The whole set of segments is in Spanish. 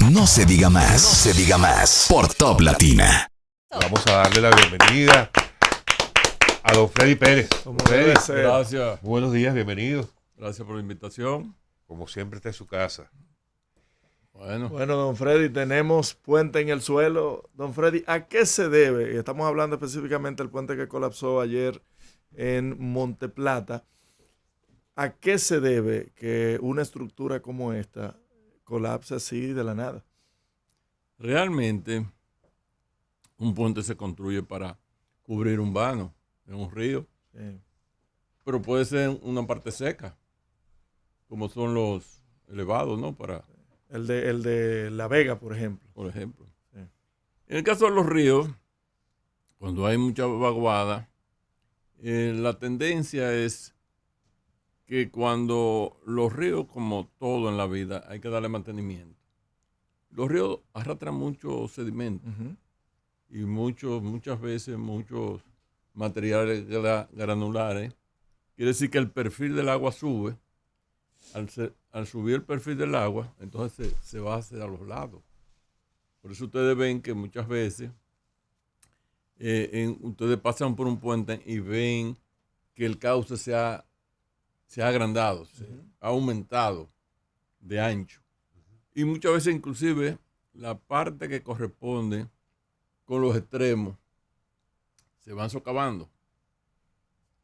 No se diga más. No se diga más. Por Top Latina. Vamos a darle la bienvenida a don Freddy Pérez. Don Freddy, gracias. Buenos días, bienvenido. Gracias por la invitación. Como siempre está en su casa. Bueno, don Freddy, tenemos puente en el suelo. Don Freddy, ¿a qué se debe? Estamos hablando específicamente del puente que colapsó ayer en Monteplata. ¿A qué se debe que una estructura como esta colapse así de la nada? Realmente, un puente se construye para cubrir un vano en un río, pero puede ser una parte seca, como son los elevados, ¿no? El de La Vega, por ejemplo. Sí. En el caso de los ríos, cuando hay mucha vaguada, la tendencia es que cuando los ríos, como todo en la vida, hay que darle mantenimiento. Los ríos arrastran mucho sedimento y muchas veces muchos materiales granulares. Quiere decir que el perfil del agua sube. Al subir el perfil del agua, entonces se va hacia los lados. Por eso ustedes ven que muchas veces ustedes pasan por un puente y ven que el cauce se ha agrandado, se ha aumentado de ancho. Y muchas veces inclusive la parte que corresponde con los extremos se van socavando.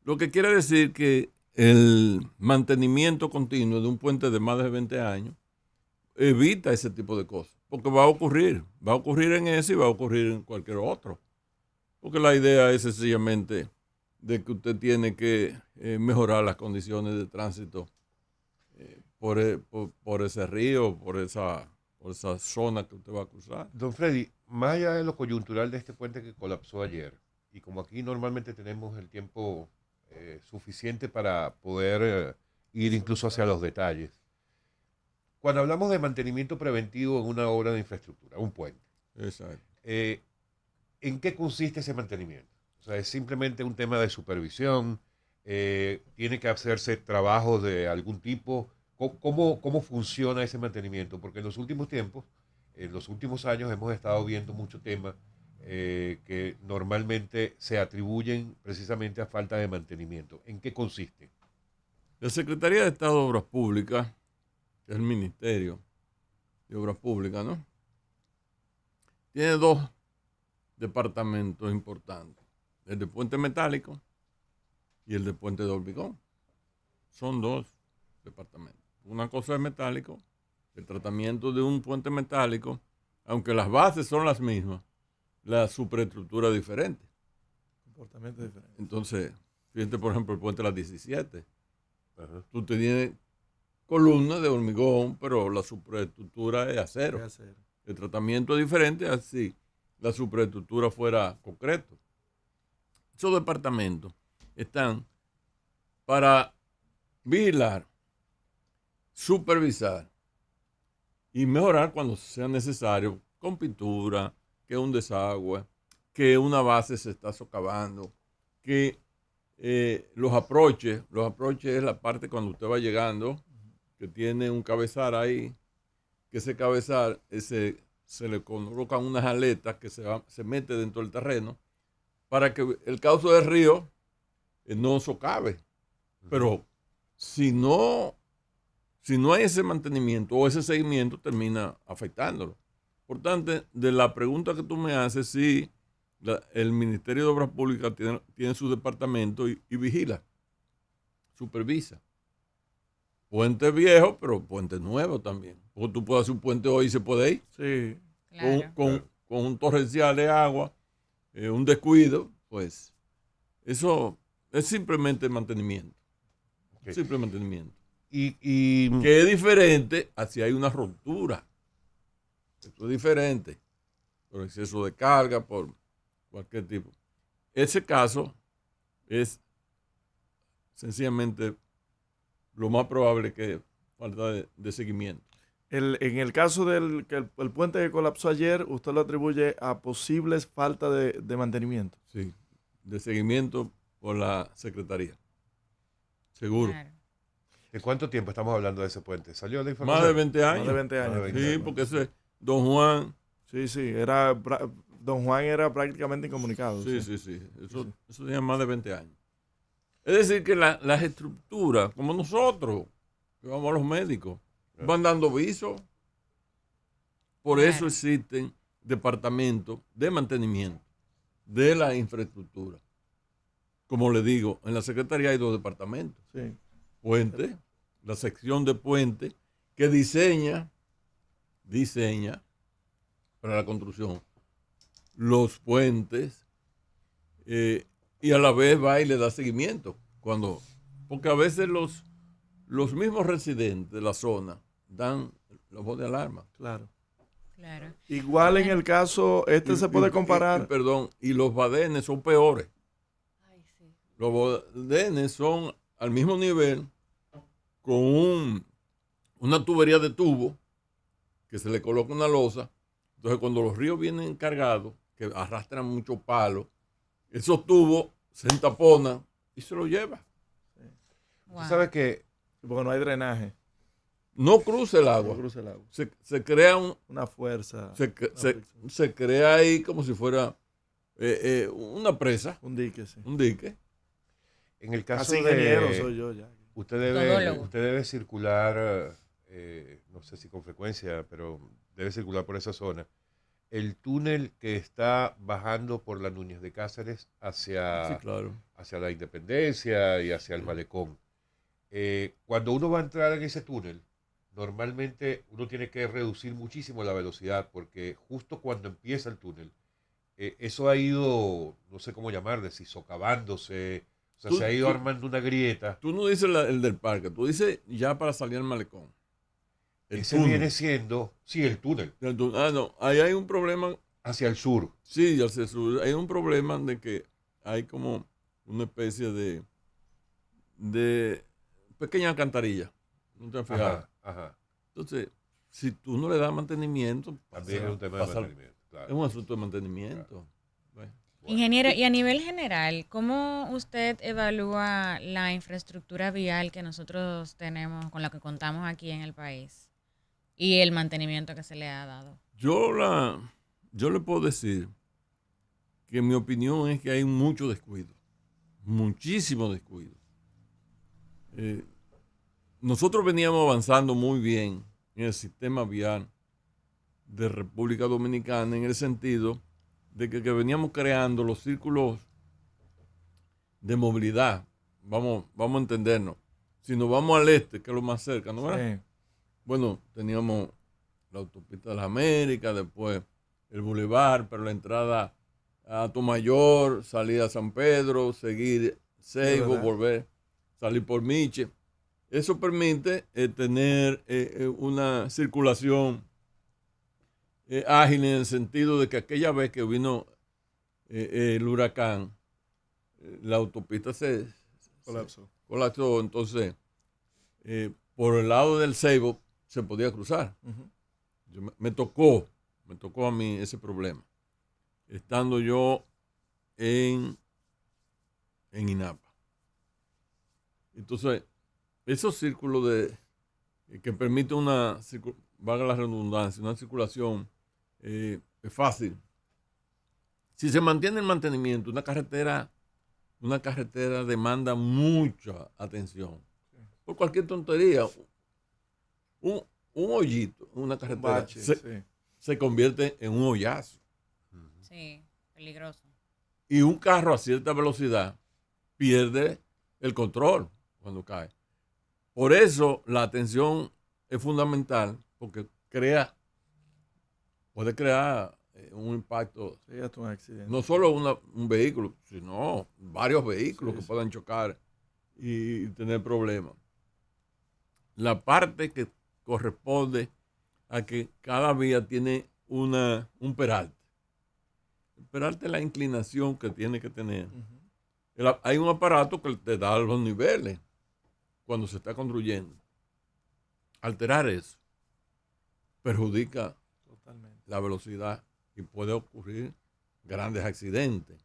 Lo que quiere decir que el mantenimiento continuo de un puente de más de 20 años evita ese tipo de cosas. Porque va a ocurrir en ese y va a ocurrir en cualquier otro. Porque la idea es sencillamente de que usted tiene que mejorar las condiciones de tránsito por ese río, por esa zona que usted va a cruzar. Don Freddy, más allá de lo coyuntural de este puente que colapsó ayer, y como aquí normalmente tenemos el tiempo suficiente para poder ir incluso hacia los detalles, cuando hablamos de mantenimiento preventivo en una obra de infraestructura, un puente, exacto, ¿en qué consiste ese mantenimiento? O sea, ¿es simplemente un tema de supervisión? ¿Tiene que hacerse trabajos de algún tipo? ¿Cómo funciona ese mantenimiento? Porque en los últimos tiempos, en los últimos años, hemos estado viendo muchos temas que normalmente se atribuyen precisamente a falta de mantenimiento. ¿En qué consiste? La Secretaría de Estado de Obras Públicas, que es el Ministerio de Obras Públicas, ¿no? Tiene dos departamentos importantes, el de puente metálico y el de puente de hormigón. Son dos departamentos. Una cosa es metálico, el tratamiento de un puente metálico, aunque las bases son las mismas, la superestructura es diferente. Comportamiento diferente. Entonces, fíjate por ejemplo el puente de las 17. Tú tienes columnas de hormigón, pero la superestructura es acero. El tratamiento es diferente, así la superestructura fuera concreto. Esos departamentos están para vigilar, supervisar y mejorar cuando sea necesario, con pintura, que un desagüe, que una base se está socavando, que los aproches es la parte cuando usted va llegando, que tiene un cabezal ahí, que ese cabezal se le colocan unas aletas que se mete dentro del terreno para que el cauce del río no socave. Pero si no hay ese mantenimiento o ese seguimiento, termina afectándolo. Por tanto, de la pregunta que tú me haces, sí, el Ministerio de Obras Públicas tiene su departamento y vigila, supervisa. Puente viejo, pero puente nuevo también. Porque tú puedes hacer un puente hoy y se puede ir. Sí. Claro. Con un torrencial de agua, un descuido, pues eso es simplemente mantenimiento. Okay. Simple mantenimiento. Y que es diferente a si hay una ruptura. Esto es diferente. Por exceso de carga, por cualquier tipo. Ese caso es sencillamente lo más probable que falta de seguimiento. En el caso del el puente que colapsó ayer, usted lo atribuye a posibles falta de mantenimiento. Sí, de seguimiento por la Secretaría. Seguro. Claro. ¿de cuánto tiempo estamos hablando de ese puente? ¿Salió la información? Más de 20 años. Más de 20 años. Más de 20 Sí, años. porque Don Juan. Sí, Don Juan era prácticamente incomunicado. Sí. Eso tiene más de 20 años. Es decir, que las estructuras, como nosotros, que vamos a los médicos, van dando visos. Por eso existen departamentos de mantenimiento de la infraestructura. Como le digo, en la Secretaría hay 2 departamentos. Sí. Puente, la sección de puente, que diseña para la construcción los puentes y a la vez va y le da seguimiento. Porque a veces los mismos residentes de la zona dan la voz de alarma. Claro. Claro. Igual en el caso, se puede comparar. Y los badenes son peores. Ay, sí. Los badenes son al mismo nivel con una tubería de tubo que se le coloca una losa. Entonces, cuando los ríos vienen cargados, que arrastran muchos palos, esos tubos se entaponan y se los lleva. Wow. Usted sabe que Porque no hay drenaje. No cruza el agua. No cruza el agua. Se crea una fuerza. Se crea ahí como si fuera una presa. Un dique, sí. Un dique. en el caso Así ingeniero soy yo ya. Usted debe circular, no sé si con frecuencia, pero debe circular por esa zona. El túnel que está bajando por la Núñez de Cáceres hacia, Sí, claro. hacia la Independencia y hacia el Malecón. Cuando uno va a entrar en ese túnel, normalmente uno tiene que reducir muchísimo la velocidad porque justo cuando empieza el túnel, eso ha ido, no sé cómo llamarle, si socavándose, o sea, se ha ido armando una grieta. Tú no dices el del parque, tú dices ya para salir al Malecón. Ese viene siendo, sí, el túnel. No, ahí hay un problema. Hacia el sur. Sí, hacia el sur. Hay un problema de que hay como una especie de pequeña alcantarilla. ¿No te has fijado? Ajá. Entonces, si tú no le das mantenimiento, También es un tema de mantenimiento. Claro. Es un asunto de mantenimiento. Claro. Bueno. Ingeniero, y a nivel general, ¿cómo usted evalúa la infraestructura vial que nosotros tenemos, con la que contamos aquí en el país, y el mantenimiento que se le ha dado? Yo le puedo decir que mi opinión es que hay mucho descuido, muchísimo descuido. Nosotros veníamos avanzando muy bien en el sistema vial de República Dominicana en el sentido de que veníamos creando los círculos de movilidad. Vamos a entendernos. Si nos vamos al este, que es lo más cerca, ¿no? Sí. Bueno, teníamos la autopista de las Américas, después el bulevar, pero la entrada a Tomayor, salir a San Pedro, seguir Seibo, volver, salir por Miche. Eso permite tener una circulación ágil en el sentido de que aquella vez que vino el huracán, la autopista se colapsó. Entonces, por el lado del Seibo se podía cruzar. Uh-huh. Me tocó a mí ese problema, estando yo en INAPA. Entonces, esos círculos que permiten valga la redundancia, una circulación es fácil. Si se mantiene el mantenimiento, una carretera demanda mucha atención. Por cualquier tontería, un hoyito, una carretera, se convierte en un hoyazo. Sí, peligroso. Y un carro a cierta velocidad pierde el control cuando cae. Por eso la atención es fundamental, porque puede crear un impacto. Sí, hasta un accidente. No solo un vehículo, sino varios vehículos que puedan chocar y tener problemas. La parte que corresponde a que cada vía tiene un peralte. El peralte es la inclinación que tiene que tener. Uh-huh. Hay un aparato que te da los niveles cuando se está construyendo. Alterar eso perjudica totalmente la velocidad y puede ocurrir grandes accidentes.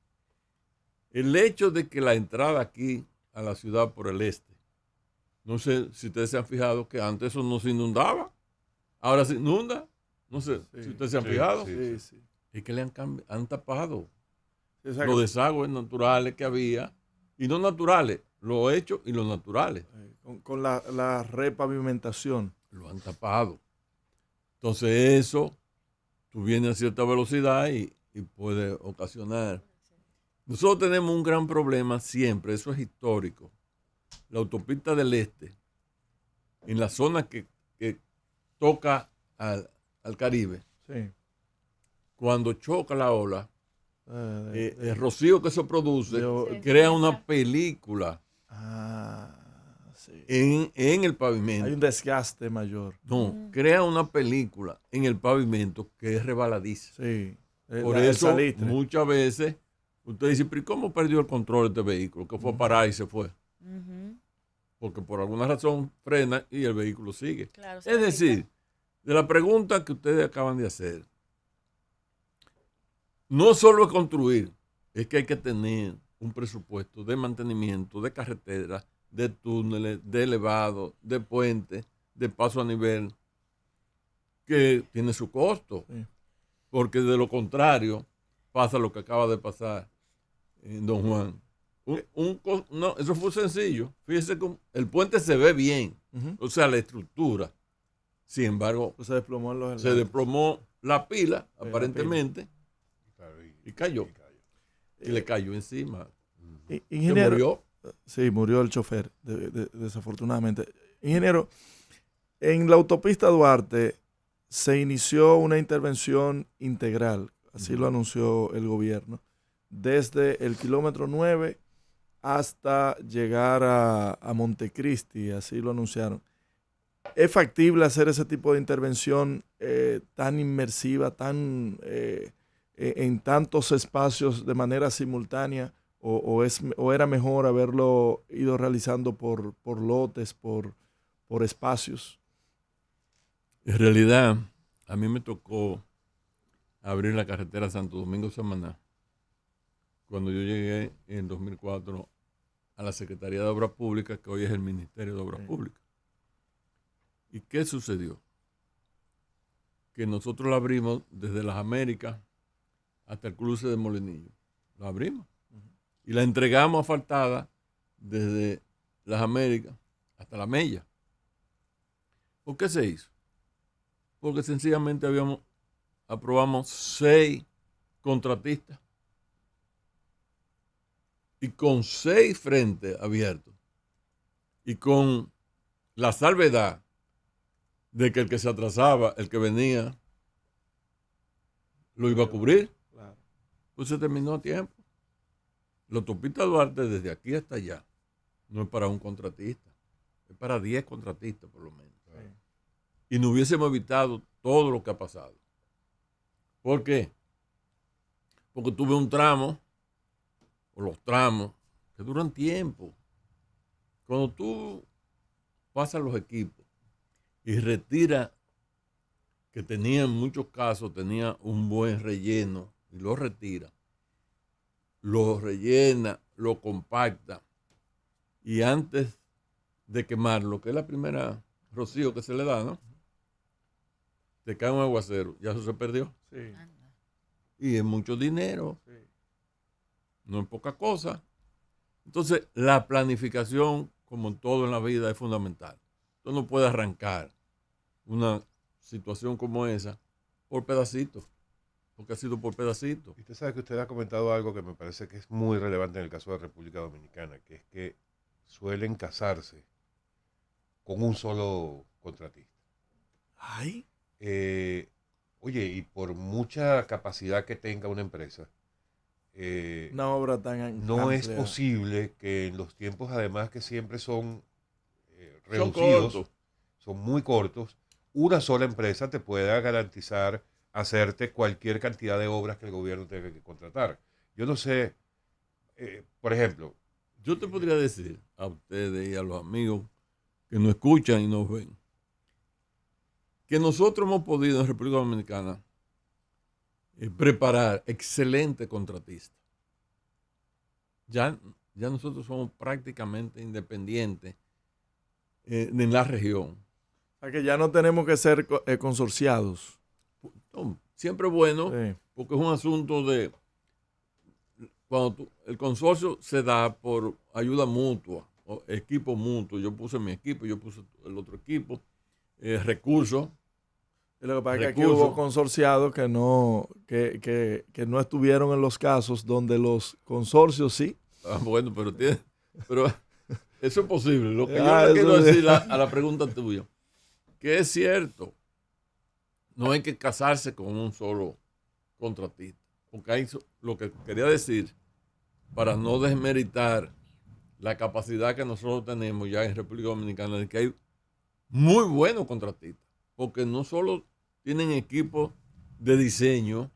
El hecho de que la entrada aquí a la ciudad por el este, no sé si ustedes se han fijado que antes eso no se inundaba, ahora se inunda No sé Sí. si ustedes se han Sí, fijado. sí. Sí. Es que le han tapado O sea, los desagües naturales que había, y no naturales, los hechos y los naturales. con la repavimentación. Lo han tapado. Entonces eso, tú vienes a cierta velocidad y puede ocasionar. Nosotros tenemos un gran problema siempre, eso es histórico. La autopista del Este, en la zona que toca al Caribe, Sí. cuando choca la ola, el De- rocío que se produce de- crea una película sí. en el Hay pavimento. un desgaste mayor. No, crea una película en el pavimento que es rebaladiza. Sí. Por El eso, salitre. muchas veces, usted dice, pero ¿y cómo perdió el control este vehículo? Que fue a parar y se fue. Ujú. Porque por alguna razón frena y el vehículo sigue. Claro, Es decir, de la pregunta que ustedes acaban de hacer, no solo es construir, es que hay que tener un presupuesto de mantenimiento de carreteras, de túneles, de elevados, de puentes, de paso a nivel, que tiene su costo. Sí. Porque de lo contrario pasa lo que acaba de pasar en Don Juan. No, eso fue sencillo. Fíjese que el puente se ve bien, Ujú. o sea, la estructura. Sin embargo, Pues se desplomó en los se enlaces. desplomó la pila, la aparentemente, Claro, y cayó. Y le cayó encima. Se Ingeniero, murió. sí, murió el chofer, desafortunadamente. Ingeniero, en la autopista Duarte se inició una intervención integral, así lo anunció el gobierno, desde el kilómetro 9 hasta llegar a Montecristi, así lo anunciaron. ¿Es factible hacer ese tipo de intervención tan inmersiva, en tantos espacios de manera simultánea? ¿O era mejor haberlo ido realizando por lotes, por espacios? En realidad, a mí me tocó abrir la carretera Santo Domingo-Samaná cuando yo llegué en 2004 a la Secretaría de Obras Públicas, que hoy es el Ministerio de Obras Públicas. ¿Y qué sucedió? Que nosotros la abrimos desde las Américas hasta el cruce de Molinillo. La abrimos. Y la entregamos asfaltada desde las Américas hasta la Mella. ¿Por qué se hizo? Porque sencillamente aprobamos 6 contratistas y con 6 frentes abiertos y con la salvedad de que el que se atrasaba, el que venía, lo iba a cubrir. Claro. Pues se terminó a tiempo. La autopista Duarte desde aquí hasta allá no es para un contratista, es para 10 contratistas por lo menos. Y no hubiésemos evitado todo lo que ha pasado. ¿Por qué? Porque tuve un tramo, o los tramos, que duran tiempo. Cuando tú pasas los equipos y retiras, que tenía en muchos casos, tenía un buen relleno, y lo retira, lo rellena, lo compacta, y antes de quemarlo, que es la primera rocío que se le da, ¿no? Te cae un aguacero, ya eso se perdió. Sí. Y es mucho dinero, Sí. no es poca cosa. Entonces, la planificación, como en todo en la vida, es fundamental. Tú no puedes arrancar una situación como esa por pedacitos, porque ha sido por pedacitos. Y usted sabe que usted ha comentado algo que me parece que es muy relevante en el caso de República Dominicana, que es que suelen casarse con un solo contratista. Ay. Oye, y por mucha capacidad que tenga una empresa, Una obra tan no amplia. es posible que en los tiempos, además que siempre son Son reducidos, cortos. son muy cortos, una sola empresa te pueda garantizar hacerte cualquier cantidad de obras que el gobierno tenga que contratar. Yo no sé, por ejemplo, Yo te podría decir a ustedes y a los amigos que nos escuchan y nos ven, que nosotros hemos podido en República Dominicana preparar excelentes contratistas. Ya nosotros somos prácticamente independientes en la región. O sea que ya no tenemos que ser consorciados. siempre es bueno, Sí. porque es un asunto de, el consorcio se da por ayuda mutua, o equipo mutuo. Yo puse mi equipo, yo puse el otro equipo, recursos. Y lo que pasa es que aquí Recursos. hubo consorciados que no estuvieron en los casos donde los consorcios sí. Bueno, pero eso es posible. Lo que yo Ah, le quiero eso sí. decir a la pregunta tuya, que es cierto, no hay que casarse con un solo contratista. Porque hay lo que quería decir, para no desmeritar la capacidad que nosotros tenemos ya en República Dominicana, de que hay muy buenos contratistas, porque no solo tienen equipos de diseño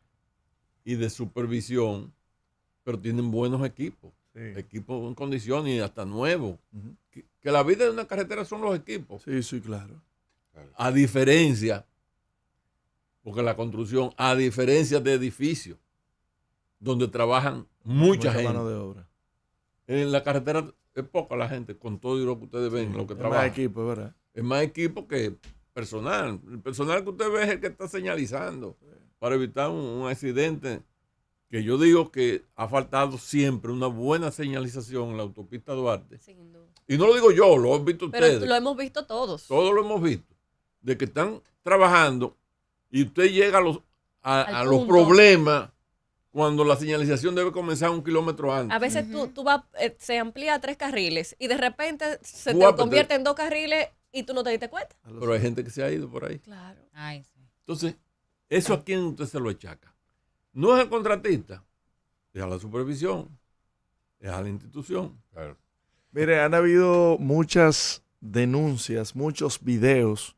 y de supervisión, pero tienen buenos equipos, equipos en condiciones y hasta nuevos. Ujú. Que la vida de una carretera son los equipos. Sí, sí, claro. A diferencia, porque la construcción, a diferencia de edificios, donde trabajan mucha gente. mano de obra. En la carretera es poca la gente, con todo y lo que ustedes ven, lo que Es trabaja. más equipo, es verdad. Es más equipo que personal. El personal que usted ve es el que está señalizando para evitar un accidente. Que yo digo que ha faltado siempre una buena señalización en la autopista Duarte. Sin duda. Y no lo digo yo, lo han visto Pero ustedes. lo hemos visto todos. Todos lo hemos visto. De que están trabajando y usted llega a Al los punto. problemas cuando la señalización debe comenzar 1 kilómetro antes. A veces tú vas, se amplía a 3 carriles y de repente se te Guápate. convierte en 2 carriles y tú no te diste cuenta. Pero hay gente que se ha ido por ahí. Claro. Ay, sí. Entonces, ¿eso a quién usted se lo achaca? No es al contratista, es a la supervisión, es a la institución. Claro. Mire, han habido muchas denuncias, muchos videos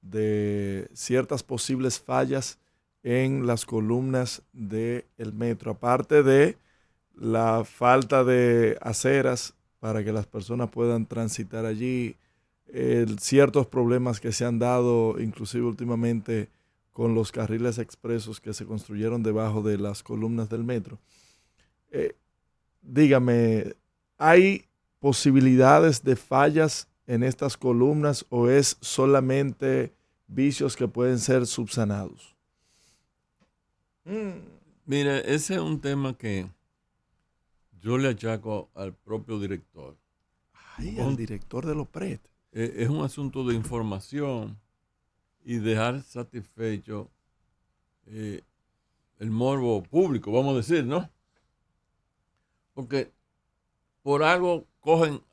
de ciertas posibles fallas en las columnas del metro, aparte de la falta de aceras para que las personas puedan transitar allí, ciertos problemas que se han dado, inclusive últimamente con los carriles expresos que se construyeron debajo de las columnas del metro. Dígame, ¿hay posibilidades de fallas en estas columnas o es solamente vicios que pueden ser subsanados? Mire, ese es un tema que yo le achaco al propio director. Ay, al director de los PRET. Es un asunto de información y dejar satisfecho el morbo público, vamos a decir, ¿no? Porque por algo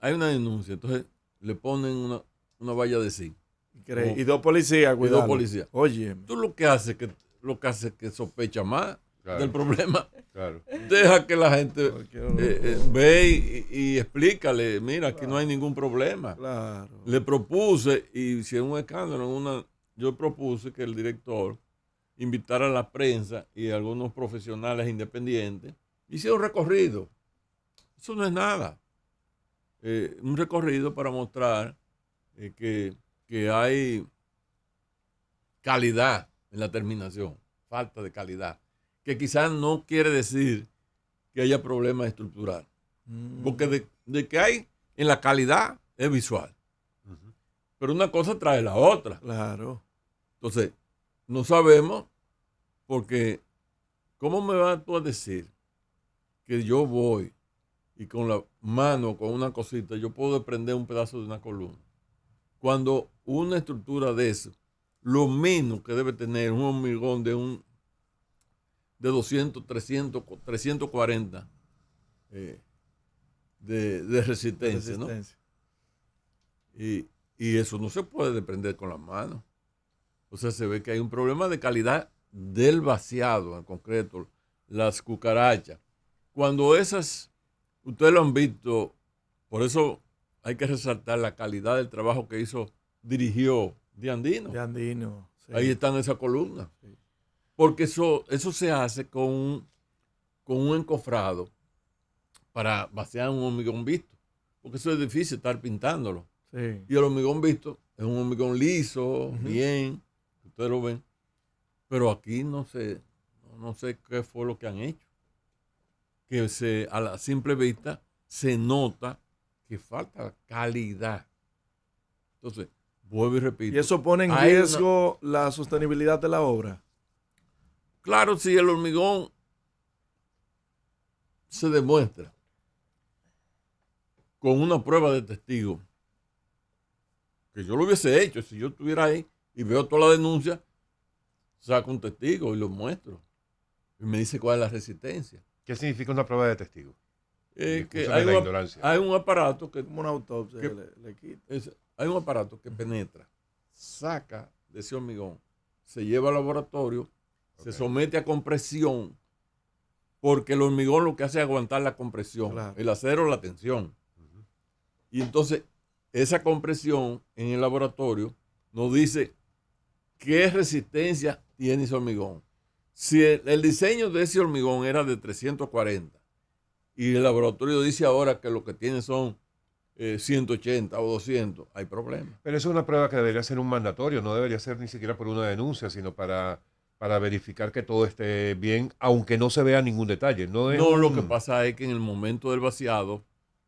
hay una denuncia, entonces le ponen una valla de zinc. Y dos policías, cuidado. Y dos policías. Oye. Tú lo que hace que sospecha más Claro. del problema. Claro. Deja que la gente ve y explícale, mira, aquí no hay ningún problema. Claro. Le propuse, y si es un escándalo, yo propuse que el director invitara a la prensa y a algunos profesionales independientes, hiciera un recorrido. Eso no es nada. Un recorrido para mostrar que hay calidad en la terminación, falta de calidad, que quizás no quiere decir que haya problemas estructurales, porque de que hay en la calidad es visual, pero una cosa trae la otra. Claro. Entonces, no sabemos, porque ¿cómo me vas tú a decir que yo voy y con la mano, con una cosita, yo puedo desprender un pedazo de una columna? Cuando una estructura de eso, lo menos que debe tener un hormigón de 200, 300, 340 de resistencia, ¿no? Y eso no se puede desprender con las manos. O sea, se ve que hay un problema de calidad del vaciado, en concreto, las cucarachas. Cuando esas, ustedes lo han visto, por eso hay que resaltar la calidad del trabajo que dirigió De Andino. De Andino. Sí. Ahí están esas columnas. Sí. Porque eso se hace con un encofrado para vaciar un hormigón visto. Porque eso es difícil estar pintándolo. Sí. Y el hormigón visto es un hormigón liso, bien, ustedes lo ven. Pero aquí no sé qué fue lo que han hecho. Que a la simple vista se nota que falta calidad. Entonces, vuelvo y repito. ¿Y eso pone en riesgo la sostenibilidad de la obra? Claro, si el hormigón se demuestra con una prueba de testigo, que yo lo hubiese hecho, si yo estuviera ahí y veo toda la denuncia, saco un testigo y lo muestro. Y me dice cuál es la resistencia. ¿Qué significa una prueba de testigo? Que Excúsame la ignorancia. hay un aparato que, Como una autopsia que- que le quita. hay un aparato que penetra, saca de ese hormigón, se lleva al laboratorio, se Ok. somete a compresión, porque el hormigón lo que hace es aguantar la compresión, Claro. el acero la tensión. Y entonces esa compresión en el laboratorio nos dice qué resistencia tiene ese hormigón. Si el diseño de ese hormigón era de 340 y el laboratorio dice ahora que lo que tiene son 180 o 200, hay problema. Pero eso es una prueba que debería ser un mandatorio, no debería ser ni siquiera por una denuncia, sino para verificar que todo esté bien, aunque no se vea ningún detalle. No, es No, lo un- que pasa es que en el momento del vaciado,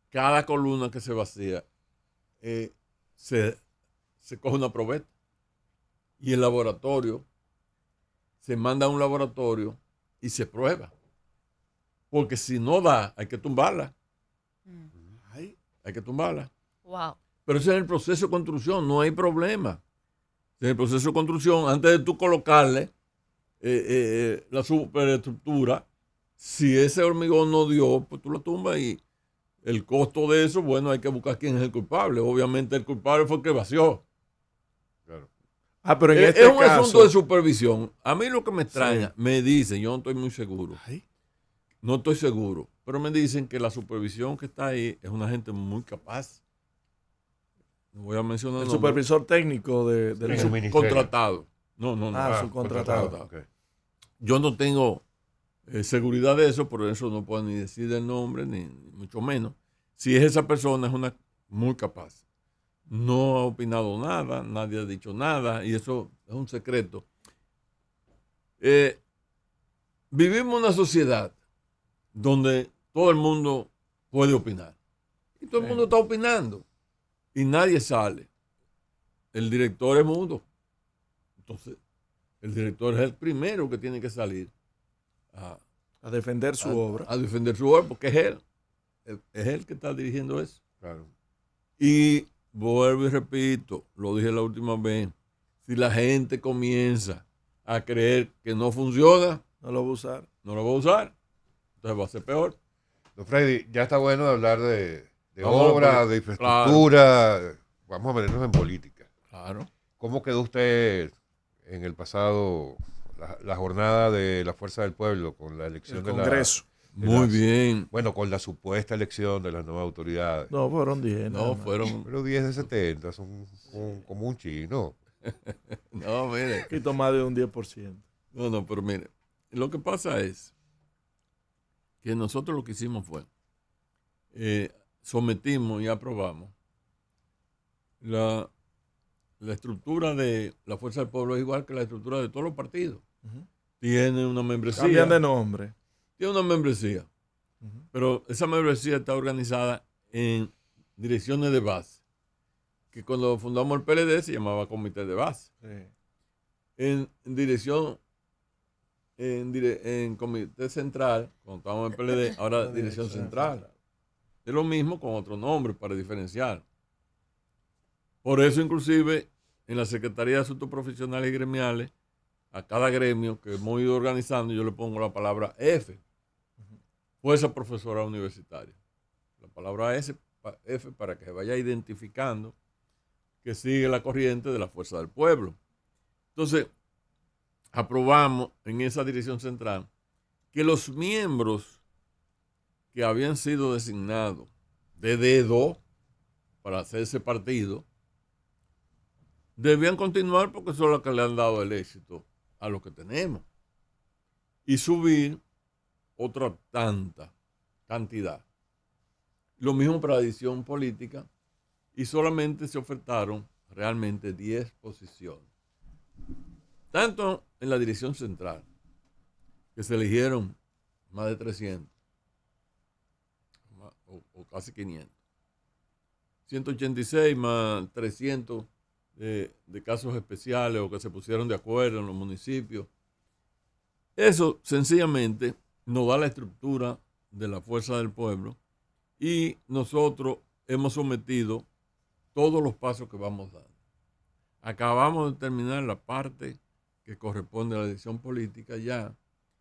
cada columna que se vacía se coge una probeta. Y el laboratorio se manda a un laboratorio y se prueba. Porque si no da, hay que tumbarla. Hay que tumbarla. Wow. Pero ese es el proceso de construcción, no hay problema. En el proceso de construcción, antes de tú colocarle la superestructura, si ese hormigón no dio, pues tú lo tumbas y el costo de eso, bueno, hay que buscar quién es el culpable. Obviamente el culpable fue el que vació. Claro. Pero en Es este un caso, asunto de supervisión. A mí lo que me extraña, Sí. me dicen, yo no estoy muy seguro, Ay, no estoy seguro, pero me dicen que la supervisión que está ahí es una gente muy capaz. No voy a mencionar el nombres. supervisor técnico En del su ministerio. Contratado. No. subcontratado. Ok. Yo no tengo seguridad de eso, por eso no puedo ni decir el nombre, ni mucho menos. Si es esa persona, es una muy capaz. No ha opinado nada, nadie ha dicho nada, y eso es un secreto. Vivimos en una sociedad donde todo el mundo puede opinar. Y todo el mundo está opinando. Y nadie sale. El director es mudo. Entonces, el director es el primero que tiene que salir a defender su obra. a defender su obra, porque es él. Es él que está dirigiendo eso. Claro. Y vuelvo y repito, lo dije la última vez, si la gente comienza a creer que no funciona, No lo va a usar. no lo va a usar, entonces va a ser peor. Don Freddy, ya está bueno de hablar de Vamos a la obra, política. de infraestructura. Vamos a meternos en política. Claro. ¿Cómo quedó usted en el pasado, la jornada de la Fuerza del Pueblo con la elección El de Congreso. Muy bien. Bueno, con la supuesta elección de las nuevas autoridades. No, fueron 10. nada No, más. fueron. Pero 10 de 70 son como un chino. No, mire. Un poquito más de un 10%. No, pero mire. Lo que pasa es que nosotros lo que hicimos fue sometimos y aprobamos la estructura de la Fuerza del Pueblo es igual que la estructura de todos los partidos. Tiene una membresía. Cambian de nombre. Tiene una membresía. Ujú. Pero esa membresía está organizada en direcciones de base. Que cuando fundamos el PLD se llamaba Comité de Base. Sí. En dirección, en Comité Central, cuando estábamos en el PLD, ahora La Dirección Dirección Central. Central. Es lo mismo con otro nombre para diferenciar. Por eso, inclusive, en la Secretaría de Asuntos Profesionales y Gremiales, a cada gremio que hemos ido organizando, yo le pongo la palabra F. Fuerza Profesora Universitaria. La palabra F para que se vaya identificando que sigue la corriente de la Fuerza del Pueblo. Entonces, aprobamos en esa dirección central que los miembros que habían sido designados de dedo para hacer ese partido debían continuar porque son los que le han dado el éxito a lo que tenemos y subir otra tanta cantidad. Lo mismo para la edición política y solamente se ofertaron realmente 10 posiciones. Tanto en la dirección central, que se eligieron más de 300, o casi 500. 186 más 300 de casos especiales o que se pusieron de acuerdo en los municipios. Eso sencillamente nos da la estructura de la fuerza del pueblo y nosotros hemos sometido todos los pasos que vamos dando. Acabamos de terminar la parte que corresponde a la elección política ya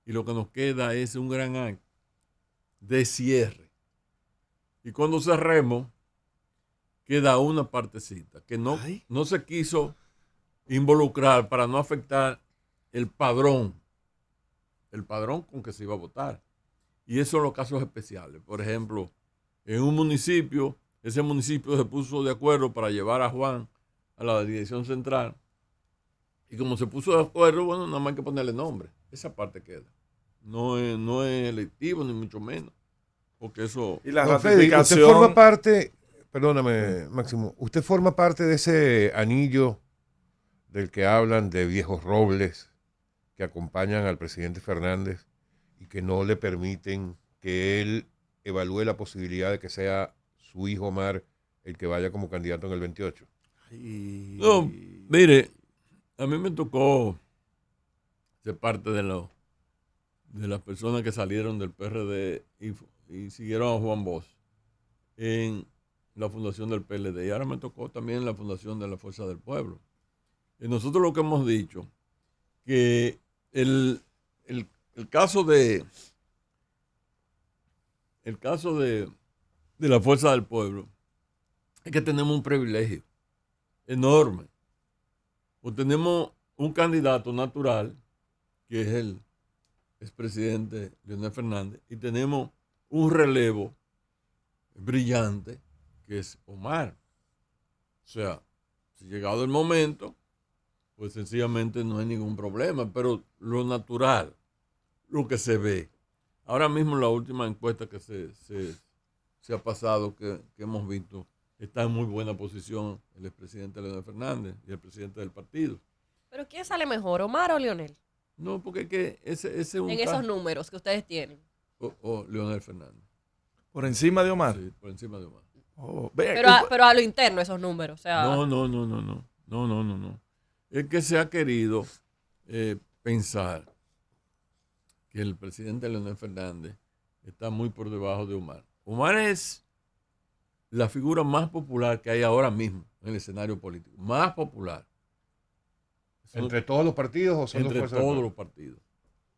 y lo que nos queda es un gran acto de cierre. Y cuando cerremos, queda una partecita que no se quiso involucrar para no afectar el padrón con que se iba a votar. Y eso en los casos especiales. Por ejemplo, en un municipio, ese municipio se puso de acuerdo para llevar a Juan a la dirección central. Y como se puso de acuerdo, bueno, nada más hay que ponerle nombre. Esa parte queda. No es electivo, ni mucho menos. Porque eso... Y la Don Freddy, ratificación... usted forma parte, perdóname, Máximo, usted forma parte de ese anillo del que hablan de viejos robles que acompañan al presidente Fernández y que no le permiten que él evalúe la posibilidad de que sea su hijo Omar el que vaya como candidato en el 28. No, mire, a mí me tocó ser parte de las personas que salieron del PRD y siguieron a Juan Bosch en la fundación del PLD. Y ahora me tocó también la fundación de la Fuerza del Pueblo. Y nosotros lo que hemos dicho, que el caso de la Fuerza del Pueblo es que tenemos un privilegio enorme. Pues tenemos un candidato natural, que es el expresidente Leonel Fernández, y tenemos un relevo brillante, que es Omar. O sea, si llegado el momento, pues sencillamente no hay ningún problema, pero lo natural, lo que se ve. Ahora mismo la última encuesta que se ha pasado, que hemos visto, está en muy buena posición el expresidente Leonel Fernández y el presidente del partido. ¿Pero quién sale mejor, Omar o Leonel? No, porque es que ese es un En esos números que ustedes tienen. o Leonel Fernández. ¿Por encima de Omar? Sí, por encima de Omar. Oh, Pero a lo interno esos números. O sea, No. Es que se ha querido pensar que el presidente Leonel Fernández está muy por debajo de Omar. Omar es la figura más popular que hay ahora mismo en el escenario político. Más popular. ¿Entre todos los partidos o son Entre dos fuerzas? todos los partidos.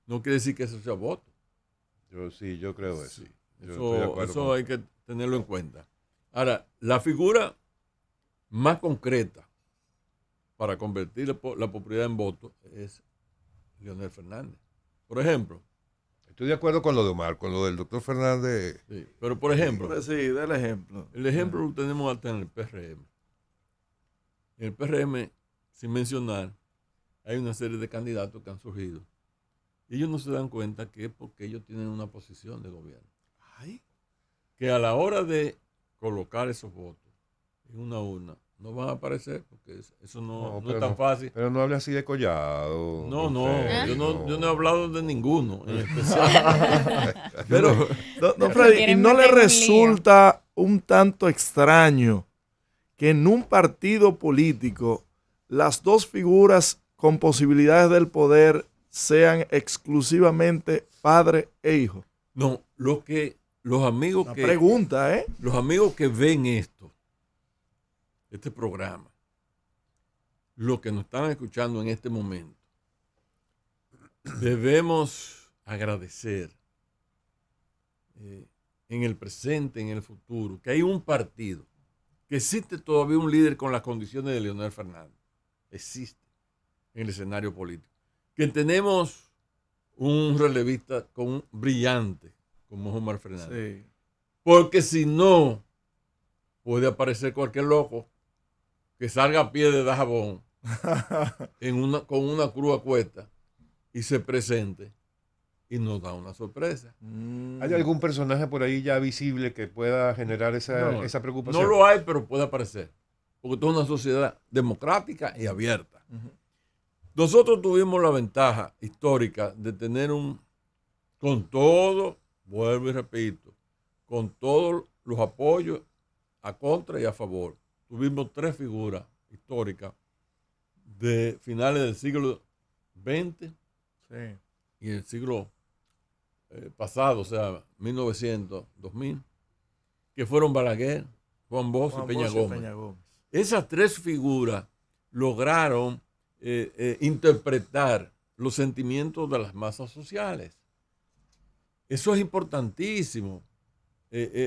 No quiere decir que eso sea voto. Yo creo eso. Sí. Yo estoy de acuerdo Eso con hay que tenerlo en cuenta. Ahora, la figura más concreta para convertir la popularidad en voto es Leonel Fernández. Por ejemplo. Estoy de acuerdo con lo de Omar, con lo del doctor Fernández. Sí, pero por ejemplo. Sí, da el ejemplo. El ejemplo lo tenemos hasta en el PRM. En el PRM, sin mencionar, hay una serie de candidatos que han surgido. Y ellos no se dan cuenta que es porque ellos tienen una posición de gobierno. Que a la hora de colocar esos votos en una urna, no van a aparecer porque eso no es tan fácil. Pero no hable así de Collado. No, yo no he hablado de ninguno en especial. Pero, don Freddy, ¿y no le resulta un tanto extraño que en un partido político las dos figuras con posibilidades del poder sean exclusivamente padre e hijo? No, los amigos los amigos que ven este programa, los que nos están escuchando en este momento, debemos agradecer en el presente, en el futuro, que hay un partido, que existe todavía un líder con las condiciones de Leonel Fernández. Existe en el escenario político. Que tenemos un relevista brillante como Omar Fernández. Sí. Porque si no, puede aparecer cualquier loco que salga a pie de Dajabón con una cruz a cuesta y se presente y nos da una sorpresa. ¿Hay algún personaje por ahí ya visible que pueda generar esa preocupación? No lo hay, pero puede aparecer. Porque esto es una sociedad democrática y abierta. Nosotros tuvimos la ventaja histórica de tener con todo, vuelvo y repito, con todos los apoyos a contra y a favor. Tuvimos 3 figuras históricas de finales del siglo XX y el siglo pasado, o sea, 1900, 2000, que fueron Balaguer, Juan Bosch y Peña Gómez. Esas tres figuras lograron interpretar los sentimientos de las masas sociales. Eso es importantísimo.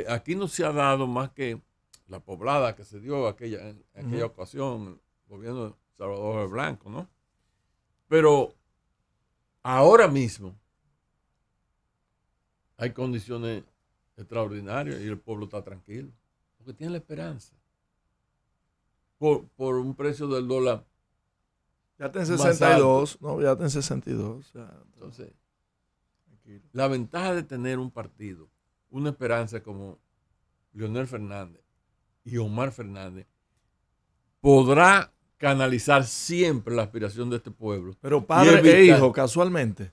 Aquí no se ha dado más que la poblada que se dio en aquella ocasión, el gobierno de Salvador Blanco, ¿no? Pero ahora mismo hay condiciones extraordinarias y el pueblo está tranquilo, porque tiene la esperanza. Por un precio del dólar. Ya está en 62, no, ya está en 62. Entonces, la ventaja de tener un partido, una esperanza como Leonel Fernández y Omar Fernández, podrá canalizar siempre la aspiración de este pueblo. Pero padre e hijo, casualmente.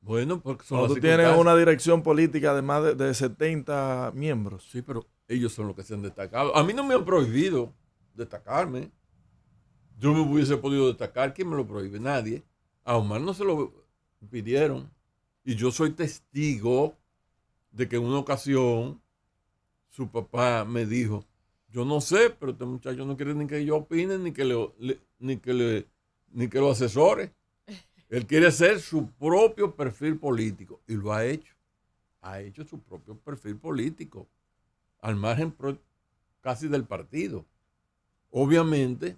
Bueno, porque son tú tienes una dirección política de más de 70 miembros. Sí, pero ellos son los que se han destacado. A mí no me han prohibido destacarme. Yo me hubiese podido destacar. ¿Quién me lo prohíbe? Nadie. A Omar no se lo pidieron. Y yo soy testigo de que en una ocasión su papá me dijo, yo no sé, pero este muchacho no quiere ni que yo opine, ni que lo asesore. Él quiere hacer su propio perfil político y lo ha hecho. Ha hecho su propio perfil político al margen casi del partido. Obviamente,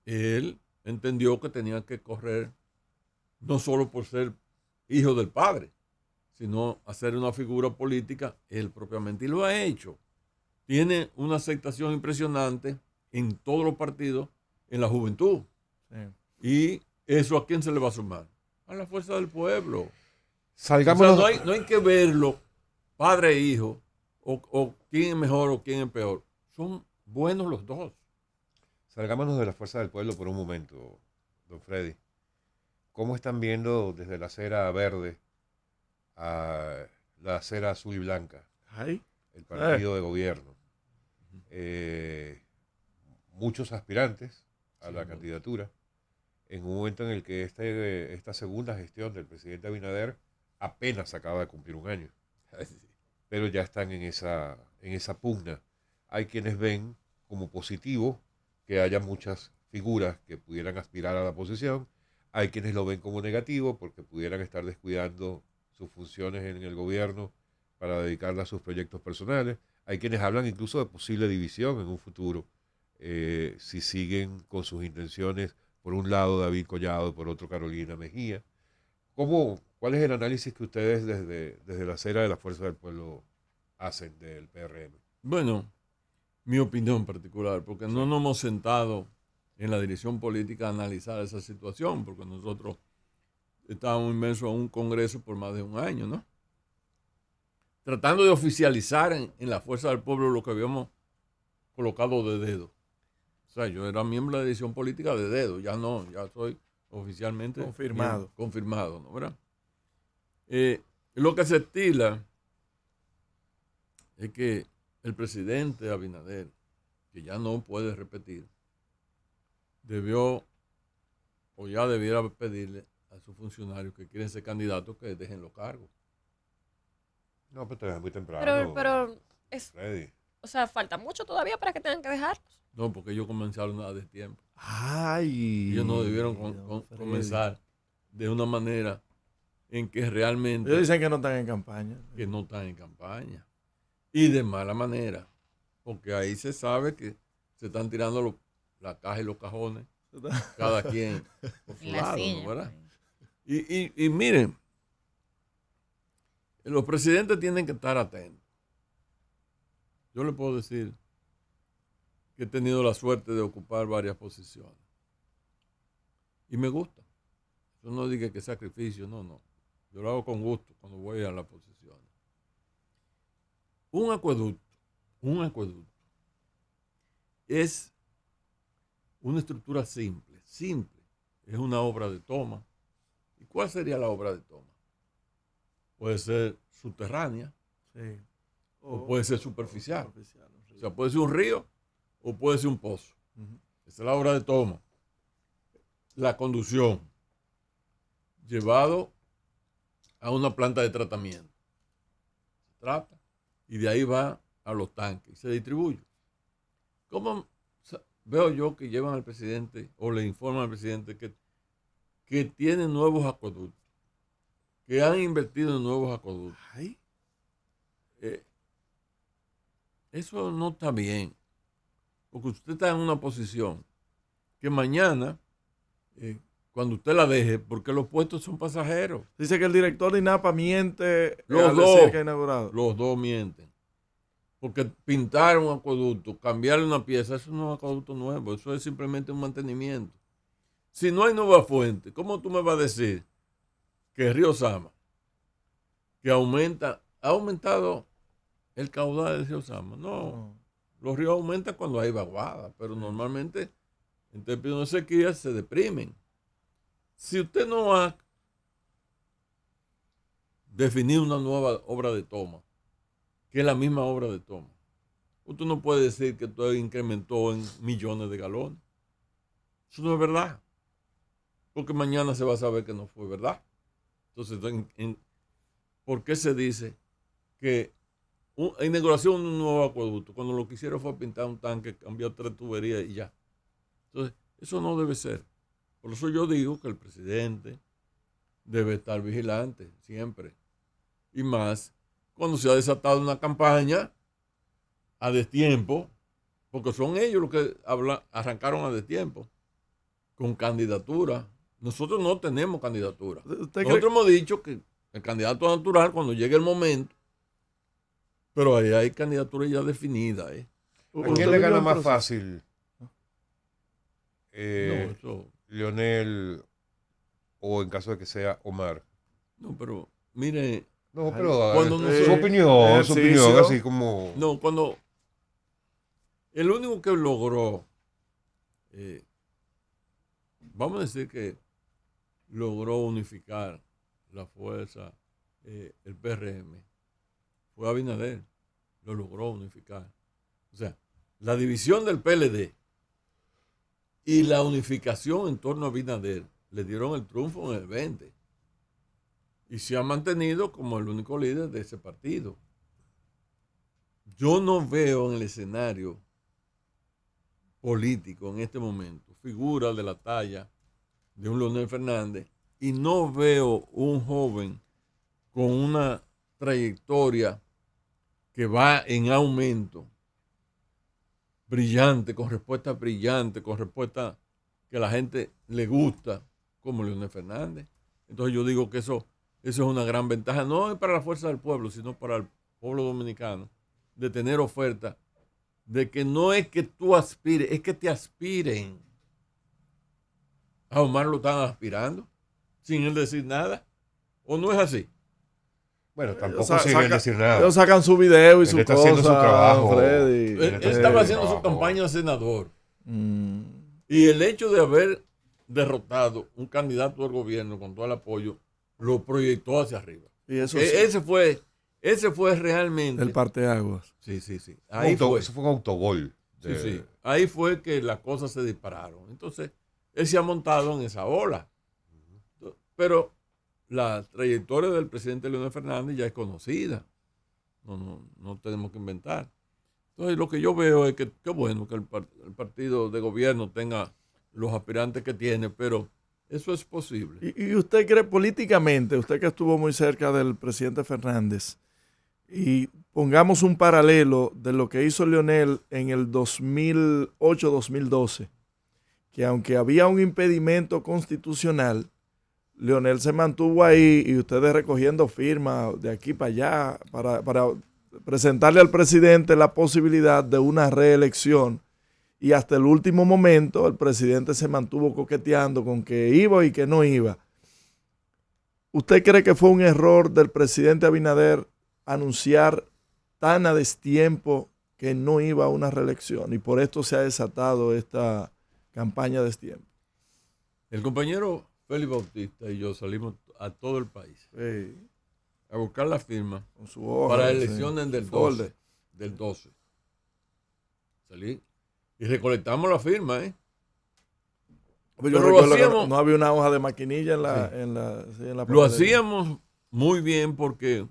él entendió que tenía que correr no solo por ser hijo del padre, sino hacer una figura política él propiamente. Y lo ha hecho. Tiene una aceptación impresionante en todos los partidos, en la juventud. Sí. Y eso, ¿a quién se le va a sumar? A la fuerza del pueblo. Salgamos. O sea, no hay que verlo, padre e hijo, o quién es mejor o quién es peor. Son buenos los dos. Salgámonos de la fuerza del pueblo por un momento, don Freddy. ¿Cómo están viendo desde la acera verde a la acera azul y blanca? Ay. El partido de gobierno. Muchos aspirantes a la candidatura, en un momento en el que esta segunda gestión del presidente Abinader apenas acaba de cumplir un año. Pero ya están en esa pugna. Hay quienes ven como positivo que haya muchas figuras que pudieran aspirar a la posición. Hay quienes lo ven como negativo porque pudieran estar descuidando sus funciones en el gobierno para dedicarla a sus proyectos personales. Hay quienes hablan incluso de posible división en un futuro, si siguen con sus intenciones, por un lado David Collado y por otro Carolina Mejía. ¿Cuál es el análisis que ustedes desde la acera de la Fuerza del Pueblo hacen del PRM? Bueno, mi opinión particular, porque no nos hemos sentado en la dirección política a analizar esa situación, porque nosotros estábamos inmersos en un congreso por más de un año, ¿no? Tratando de oficializar en la Fuerza del Pueblo lo que habíamos colocado de dedo. O sea, yo era miembro de la dirección política de dedo, ya no, ya soy oficialmente confirmado, ¿no? ¿Verdad? Lo que se estila es que el presidente Abinader, que ya no puede repetir, debió o ya debiera pedirle a sus funcionarios que quieren ser candidatos que dejen los cargos. No, pero es muy temprano. Pero es, Freddy. o sea, falta mucho todavía para que tengan que dejarlos. No, porque ellos comenzaron a de tiempo. Ay. Ellos no debieron comenzar de una manera en que realmente... Ellos dicen que no están en campaña. Que no están en campaña. Y de mala manera. Porque ahí se sabe que se están tirando la caja y los cajones. Cada quien por su lado, ¿no? ¿Verdad? Y miren, los presidentes tienen que estar atentos. Yo le puedo decir que he tenido la suerte de ocupar varias posiciones. Y me gusta. Yo no digo que sacrificio, no. Yo lo hago con gusto cuando voy a las posiciones. Un acueducto es una estructura simple. Es una obra de toma. ¿Y cuál sería la obra de toma? Puede ser subterránea, Sí. o puede ser superficial. O sea, puede ser un río o puede ser un pozo. Esa es la obra de toma. La conducción, llevado a una planta de tratamiento. Se trata y de ahí va a los tanques y se distribuye. ¿Cómo veo yo que llevan al presidente o le informan al presidente que tienen nuevos acueductos, que han invertido en nuevos acueductos? Eso no está bien, porque usted está en una posición que mañana, cuando usted la deje, porque los puestos son pasajeros. Dice que el director de INAPA miente Los al dos. decir que ha inaugurado. Los dos mienten. Porque pintar un acueducto, cambiarle una pieza, eso no es un acueducto nuevo, eso es simplemente un mantenimiento. Si no hay nueva fuente, ¿cómo tú me vas a decir que el río Sama, que ha aumentado el caudal del río Sama? No, los ríos aumentan cuando hay vaguada, pero normalmente en términos de sequía se deprimen. Si usted no ha definido una nueva obra de toma, que es la misma obra de toma, usted no puede decir que todo incrementó en millones de galones. Eso no es verdad, porque mañana se va a saber que no fue verdad. Entonces, ¿por qué se dice que la inauguración de un nuevo acueducto, cuando lo que hicieron fue pintar un tanque, cambiar 3 tuberías y ya? Entonces, eso no debe ser. Por eso yo digo que el presidente debe estar vigilante siempre. Y más cuando se ha desatado una campaña a destiempo, porque son ellos los que arrancaron a destiempo, con candidatura. Nosotros no tenemos candidatura. Nosotros hemos dicho que el candidato natural, cuando llegue el momento, pero ahí hay candidatura ya definida. ¿A quién le gana más fácil? No, Leonel, o en caso de que sea Omar. No, pero mire. No, pero cuando su opinión, así como. No, cuando el único que logró, vamos a decir que logró unificar la fuerza, el PRM, fue Abinader, lo logró unificar. O sea, la división del PLD y la unificación en torno a Abinader le dieron el triunfo en el 20 y se ha mantenido como el único líder de ese partido. Yo no veo en el escenario político en este momento figuras de la talla de un Leonel Fernández y no veo un joven con una trayectoria que va en aumento, brillante, con respuesta que la gente le gusta, como Leonel Fernández. Entonces yo digo que eso es una gran ventaja, no es para la fuerza del pueblo, sino para el pueblo dominicano, de tener oferta, de que no es que tú aspires, es que te aspiren. A Omar lo están aspirando, sin él decir nada, ¿o no es así? Bueno, tampoco sin decir nada. Ellos sacan su video y su cosa. Haciendo su trabajo. Él estaba haciendo su campaña de senador. Y el hecho de haber derrotado un candidato al gobierno con todo el apoyo, lo proyectó hacia arriba. Y eso ese fue realmente el parteaguas. Sí. Ahí eso fue un autogol. Sí. Ahí fue que las cosas se dispararon. Entonces, él se ha montado en esa ola. Pero la trayectoria del presidente Leonel Fernández ya es conocida. No tenemos que inventar. Entonces, lo que yo veo es que qué bueno que el partido de gobierno tenga los aspirantes que tiene, pero eso es posible. ¿Y usted cree políticamente, usted que estuvo muy cerca del presidente Fernández, y pongamos un paralelo de lo que hizo Leonel en el 2008-2012, que aunque había un impedimento constitucional, Leonel se mantuvo ahí y ustedes recogiendo firmas de aquí para allá para presentarle al presidente la posibilidad de una reelección. Y hasta el último momento el presidente se mantuvo coqueteando con que iba y que no iba. ¿Usted cree que fue un error del presidente Abinader anunciar tan a destiempo que no iba a una reelección? Y por esto se ha desatado esta campaña a destiempo. El compañero Félix Bautista y yo salimos a todo el país a buscar la firma con su hoja, para elecciones del 12. Salí y recolectamos la firma, Pero yo recuerdo que no había una hoja de maquinilla en la lo hacíamos muy bien porque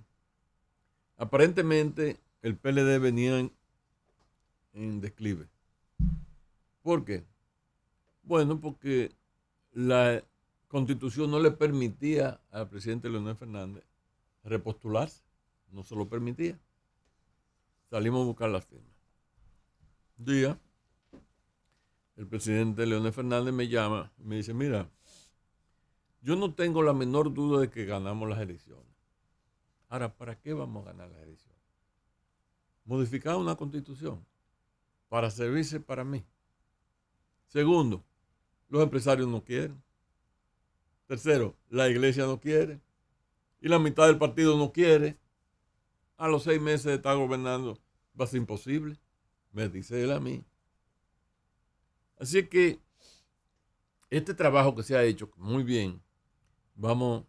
aparentemente el PLD venía en declive. ¿Por qué? Bueno, porque la Constitución no le permitía al presidente Leonel Fernández repostularse. No se lo permitía. Salimos a buscar las firmas. Un día, el presidente Leonel Fernández me llama y me dice, mira, yo no tengo la menor duda de que ganamos las elecciones. Ahora, ¿para qué vamos a ganar las elecciones? Modificar una constitución para servirse para mí. Segundo, los empresarios no quieren. Tercero, la iglesia no quiere. Y la mitad del partido no quiere. A los 6 meses de estar gobernando va a ser imposible, me dice él a mí. Así que este trabajo que se ha hecho muy bien, vamos a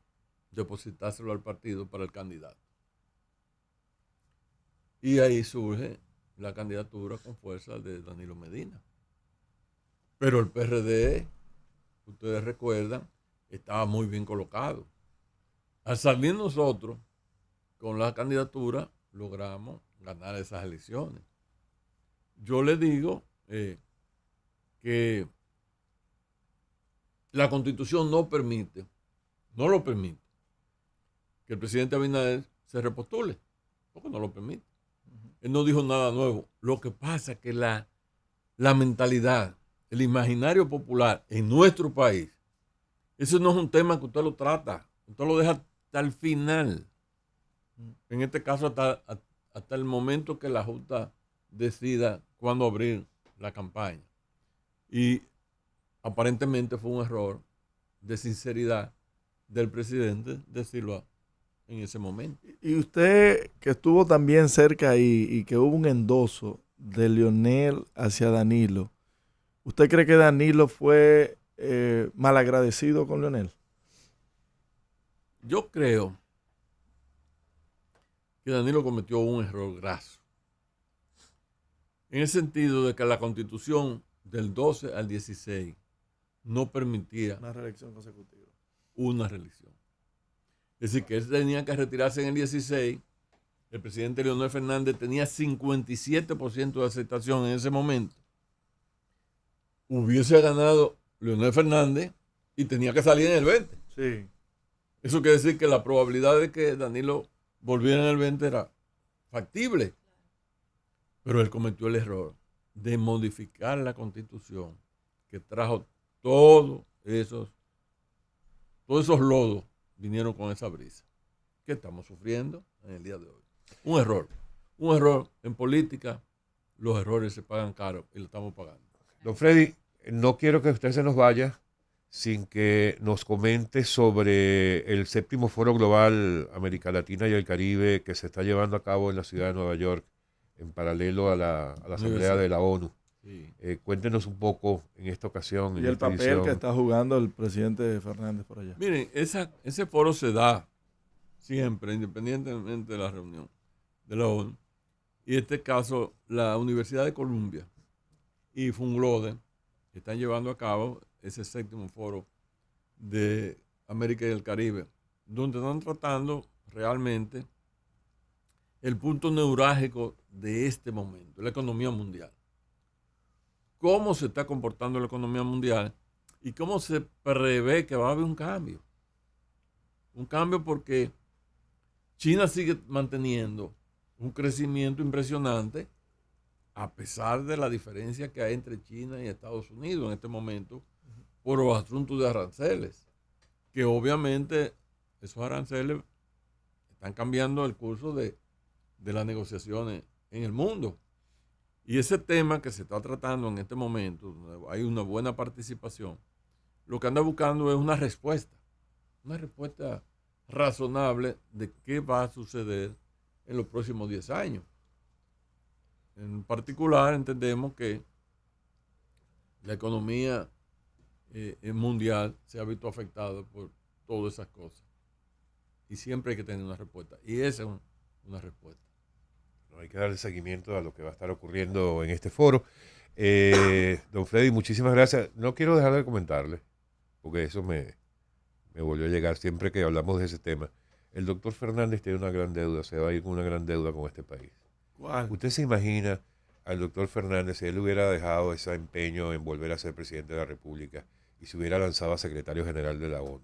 depositárselo al partido para el candidato. Y ahí surge la candidatura con fuerza de Danilo Medina. Pero el PRD, ustedes recuerdan, estaba muy bien colocado. Al salir nosotros con la candidatura, logramos ganar esas elecciones. Yo le digo que la Constitución no lo permite, que el presidente Abinader se repostule, porque no lo permite. Él no dijo nada nuevo. Lo que pasa es que la mentalidad, el imaginario popular en nuestro país, eso no es un tema que usted lo trata, usted lo deja hasta el final. En este caso, hasta el momento que la Junta decida cuándo abrir la campaña. Y aparentemente fue un error de sinceridad del presidente decirlo en ese momento. Y usted que estuvo también cerca ahí y que hubo un endoso de Leonel hacia Danilo, ¿usted cree que Danilo fue malagradecido con Leonel? Yo creo que Danilo cometió un error graso. En el sentido de que la Constitución del 12 al 16 no permitía una reelección consecutiva. Una reelección. Es decir, que él tenía que retirarse en el 16. El presidente Leonel Fernández tenía 57% de aceptación en ese momento. Hubiese ganado Leonel Fernández y tenía que salir en el 20. Sí. Eso quiere decir que la probabilidad de que Danilo volviera en el 20 era factible. Pero él cometió el error de modificar la Constitución que trajo todos esos lodos vinieron con esa brisa que estamos sufriendo en el día de hoy. Un error en política, los errores se pagan caro y lo estamos pagando. Don Freddy, no quiero que usted se nos vaya sin que nos comente sobre el 7º Foro Global América Latina y el Caribe que se está llevando a cabo en la ciudad de Nueva York en paralelo a la Asamblea de la ONU. Sí. Cuéntenos un poco en esta ocasión. Y el papel que está jugando el presidente Fernández por allá. Miren, ese foro se da siempre, independientemente de la reunión de la ONU. Y en este caso, la Universidad de Columbia y Funglode están llevando a cabo ese 7º Foro de América y el Caribe, donde están tratando realmente el punto neurálgico de este momento, la economía mundial. Cómo se está comportando la economía mundial y cómo se prevé que va a haber un cambio. Un cambio porque China sigue manteniendo un crecimiento impresionante a pesar de la diferencia que hay entre China y Estados Unidos en este momento por los asuntos de aranceles, que obviamente esos aranceles están cambiando el curso de las negociaciones en el mundo. Y ese tema que se está tratando en este momento, donde hay una buena participación, lo que anda buscando es una respuesta razonable de qué va a suceder en los próximos 10 años. En particular, entendemos que la economía mundial se ha visto afectada por todas esas cosas. Y siempre hay que tener una respuesta. Y esa es una respuesta. Hay que darle seguimiento a lo que va a estar ocurriendo en este foro. Don Freddy, muchísimas gracias. No quiero dejar de comentarle, porque eso me volvió a llegar siempre que hablamos de ese tema. El doctor Fernández tiene una gran deuda, se va a ir con una gran deuda con este país. ¿Cuál? ¿Usted se imagina al doctor Fernández si él hubiera dejado ese empeño en volver a ser presidente de la República y se hubiera lanzado a secretario general de la ONU?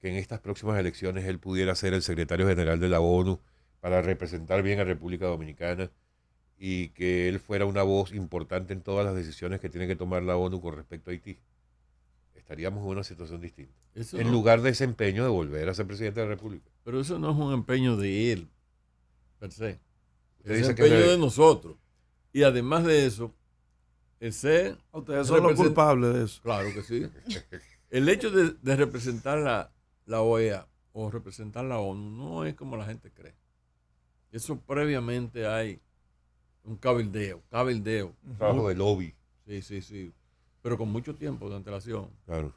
Que en estas próximas elecciones él pudiera ser el secretario general de la ONU para representar bien a República Dominicana y que él fuera una voz importante en todas las decisiones que tiene que tomar la ONU con respecto a Haití. Estaríamos en una situación distinta. Eso En no. lugar de ese empeño de volver a ser presidente de la República. Pero eso no es un empeño de él, per se. Usted Es dice un que empeño le- de nosotros. Y además de eso, el ser... Ustedes son los culpables de eso. Claro que sí. El hecho de representar la OEA o representar la ONU no es como la gente cree. Eso previamente hay un cabildeo. Trabajo de lobby. Sí. Pero con mucho tiempo de antelación. Claro.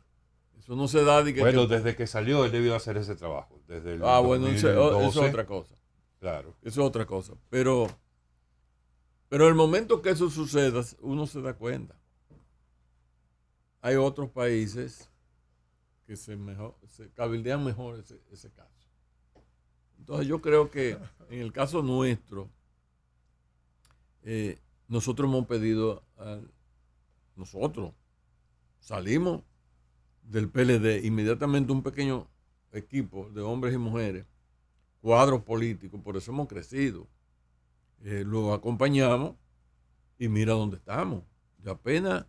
Eso no se da de que... Bueno, desde que salió él debió hacer ese trabajo. Desde el bueno, eso 2012. es otra cosa. Claro. Eso es otra cosa. Pero el momento que eso suceda, uno se da cuenta. Hay otros países que se cabildean mejor ese caso. Entonces yo creo que en el caso nuestro, nosotros hemos pedido, nosotros salimos del PLD, inmediatamente un pequeño equipo de hombres y mujeres, cuadros políticos, por eso hemos crecido. Lo acompañamos y mira dónde estamos. De apenas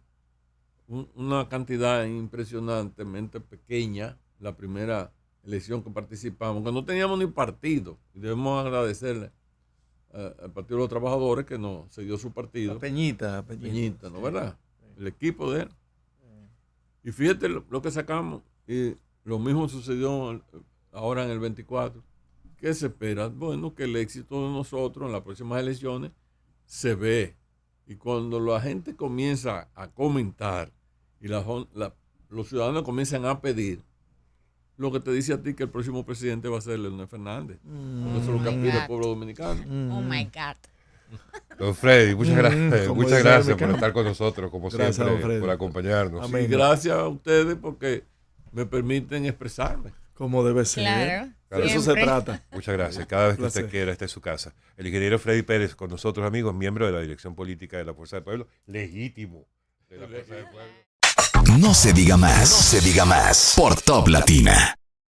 una cantidad impresionantemente pequeña, la primera elección que participamos, que no teníamos ni partido. Y debemos agradecerle al Partido de los Trabajadores que nos cedió su partido. Peñita. Peñita, ¿no? ¿Verdad? El equipo de él. Y fíjate lo que sacamos. Y lo mismo sucedió ahora en el 24. ¿Qué se espera? Bueno, que el éxito de nosotros en las próximas elecciones se ve. Y cuando la gente comienza a comentar y los ciudadanos comienzan a pedir, lo que te dice a ti que el próximo presidente va a ser Leonel Fernández. Porque eso es lo que aspira el pueblo dominicano. Oh my God. Don Freddy, muchas gracias. como Muchas dice gracias el por mexicano. estar con nosotros, como Gracias, siempre, don Freddy. por acompañarnos. Amén. Y gracias a ustedes porque me permiten expresarme. Como debe ser. Claro. Claro. De eso se siempre. trata. Muchas gracias. Cada vez que Placer. usted quiera, esta es su casa. El ingeniero Freddy Pérez con nosotros, amigos, miembro de la Dirección Política de la Fuerza del Pueblo, legítimo de la Fuerza del Pueblo. No se diga más. No se diga más. Por Top Latina.